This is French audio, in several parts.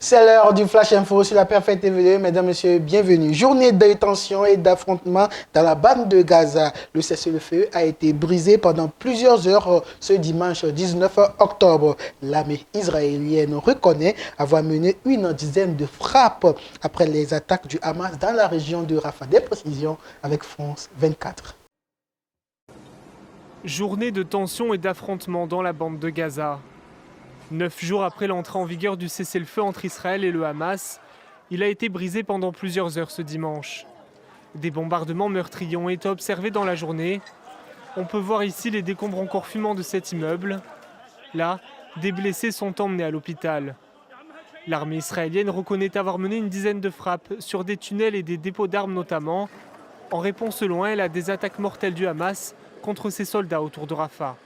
C'est l'heure du Flash Info sur la Perfect TV. Mesdames, Messieurs, bienvenue. Journée de tension et d'affrontement dans la bande de Gaza. Le cessez-le-feu a été brisé pendant plusieurs heures ce dimanche 19 octobre. L'armée israélienne reconnaît avoir mené une dizaine de frappes après les attaques du Hamas dans la région de Rafah. Des précisions avec France 24. Journée de tension et d'affrontement dans la bande de Gaza. 9 jours après l'entrée en vigueur du cessez-le-feu entre Israël et le Hamas, il a été brisé pendant plusieurs heures ce dimanche. Des bombardements meurtriers ont été observés dans la journée. On peut voir ici les décombres encore fumants de cet immeuble. Là, des blessés sont emmenés à l'hôpital. L'armée israélienne reconnaît avoir mené une dizaine de frappes sur des tunnels et des dépôts d'armes notamment, en réponse selon elle à des attaques mortelles du Hamas contre ses soldats autour de Rafah.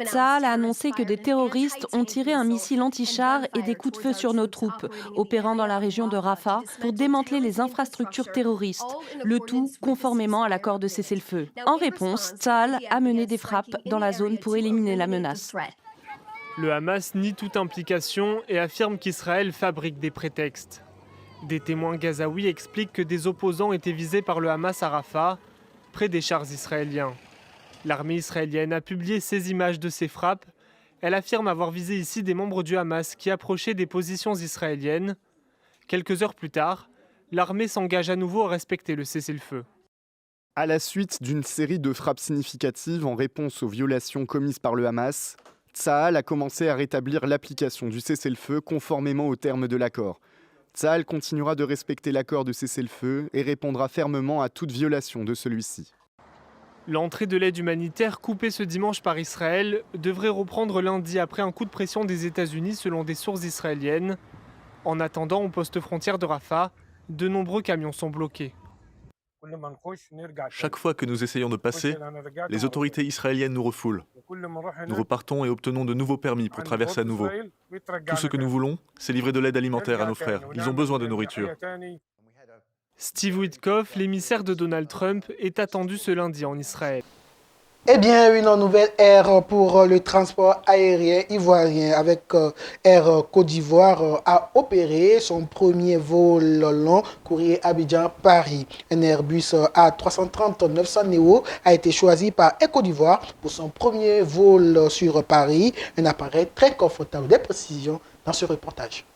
Tsahal a annoncé que des terroristes ont tiré un missile anti-char et des coups de feu sur nos troupes, opérant dans la région de Rafah, pour démanteler les infrastructures terroristes, le tout conformément à l'accord de cessez-le-feu. En réponse, Tsahal a mené des frappes dans la zone pour éliminer la menace. Le Hamas nie toute implication et affirme qu'Israël fabrique des prétextes. Des témoins gazaouis expliquent que des opposants étaient visés par le Hamas à Rafah, près des chars israéliens. L'armée israélienne a publié ces images de ces frappes. Elle affirme avoir visé ici des membres du Hamas qui approchaient des positions israéliennes. Quelques heures plus tard, l'armée s'engage à nouveau à respecter le cessez-le-feu. À la suite d'une série de frappes significatives en réponse aux violations commises par le Hamas, Tsahal a commencé à rétablir l'application du cessez-le-feu conformément aux termes de l'accord. Tsahal continuera de respecter l'accord de cessez-le-feu et répondra fermement à toute violation de celui-ci. L'entrée de l'aide humanitaire coupée ce dimanche par Israël devrait reprendre lundi après un coup de pression des États-Unis selon des sources israéliennes. En attendant, au poste frontière de Rafah, de nombreux camions sont bloqués. Chaque fois que nous essayons de passer, les autorités israéliennes nous refoulent. Nous repartons et obtenons de nouveaux permis pour traverser à nouveau. Tout ce que nous voulons, c'est livrer de l'aide alimentaire à nos frères. Ils ont besoin de nourriture. Steve Witkoff, l'émissaire de Donald Trump, est attendu ce lundi en Israël. Eh bien, une nouvelle ère pour le transport aérien ivoirien avec Air Côte d'Ivoire a opéré son premier vol long courrier Abidjan-Paris. Un Airbus A330-900 Neo a été choisi par Air Côte d'Ivoire pour son premier vol sur Paris. Un appareil très confortable. Des précisions dans ce reportage.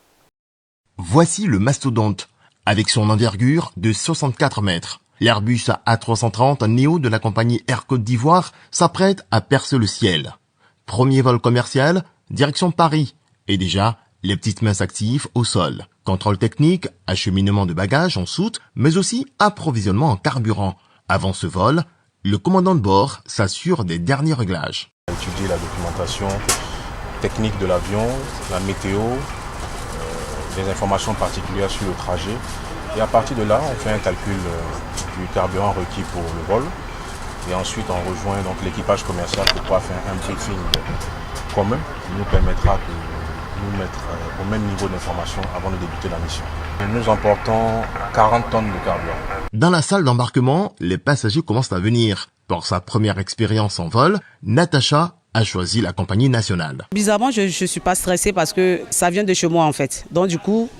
Voici le mastodonte avec son envergure de 64 mètres. L'Airbus A330 Neo de la compagnie Air Côte d'Ivoire s'apprête à percer le ciel. Premier vol commercial, direction Paris. Et déjà, les petites mains s'activent au sol. Contrôle technique, acheminement de bagages en soute, mais aussi approvisionnement en carburant. Avant ce vol, le commandant de bord s'assure des derniers réglages. Étudier la documentation technique de l'avion, la météo, des informations particulières sur le trajet. Et à partir de là, on fait un calcul du carburant requis pour le vol. Et ensuite, on rejoint donc l'équipage commercial pour pouvoir faire un briefing commun qui nous permettra de nous mettre au même niveau d'information avant de débuter la mission. Nous emportons 40 tonnes de carburant. Dans la salle d'embarquement, les passagers commencent à venir. Pour sa première expérience en vol, Natacha a choisi la compagnie nationale. Bizarrement, je ne suis pas stressée parce que ça vient de chez moi en fait. Donc du coup,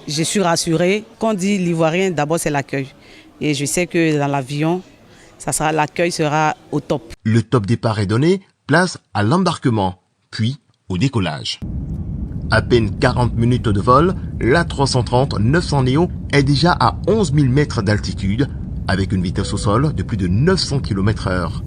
je suis rassurée. Quand on dit l'ivoirien, d'abord c'est l'accueil. Et je sais que dans l'avion, l'accueil sera au top. Le top départ est donné, place à l'embarquement, puis au décollage. À peine 40 minutes de vol, l'A330-900 Neo est déjà à 11 000 mètres d'altitude, avec une vitesse au sol de plus de 900 km/h.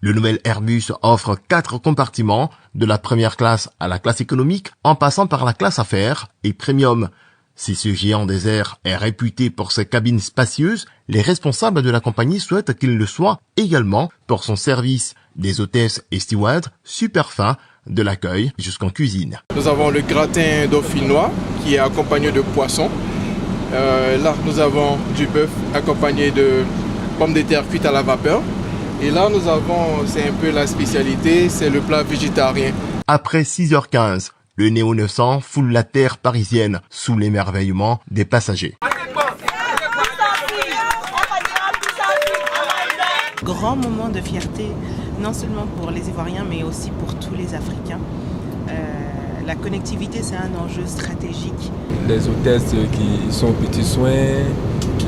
Le nouvel Airbus offre 4 compartiments, de la première classe à la classe économique, en passant par la classe affaires et premium. Si ce géant des airs est réputé pour ses cabines spacieuses, les responsables de la compagnie souhaitent qu'il le soit également pour son service, des hôtesses et stewards super fins, de l'accueil jusqu'en cuisine. Nous avons le gratin dauphinois qui est accompagné de poisson. Là, nous avons du bœuf accompagné de pommes de terre cuites à la vapeur. Et là, nous avons, c'est un peu la spécialité, c'est le plat végétarien. Après 6h15, le Neo 900 foule la terre parisienne sous l'émerveillement des passagers. Grand moment de fierté, non seulement pour les Ivoiriens, mais aussi pour tous les Africains. La connectivité, c'est un enjeu stratégique. Les hôtesses qui sont aux petits soins,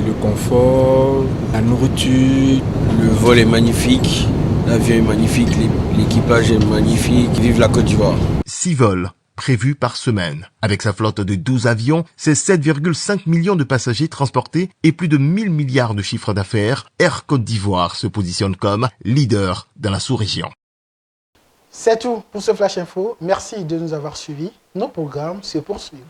le confort, la nourriture. Le vol est magnifique, l'avion est magnifique, l'équipage est magnifique. Vive la Côte d'Ivoire. 6 vols prévus par semaine. Avec sa flotte de 12 avions, c'est 7,5 millions de passagers transportés et plus de 1000 milliards de chiffres d'affaires. Air Côte d'Ivoire se positionne comme leader dans la sous-région. C'est tout pour ce Flash Info. Merci de nous avoir suivis. Nos programmes se poursuivent.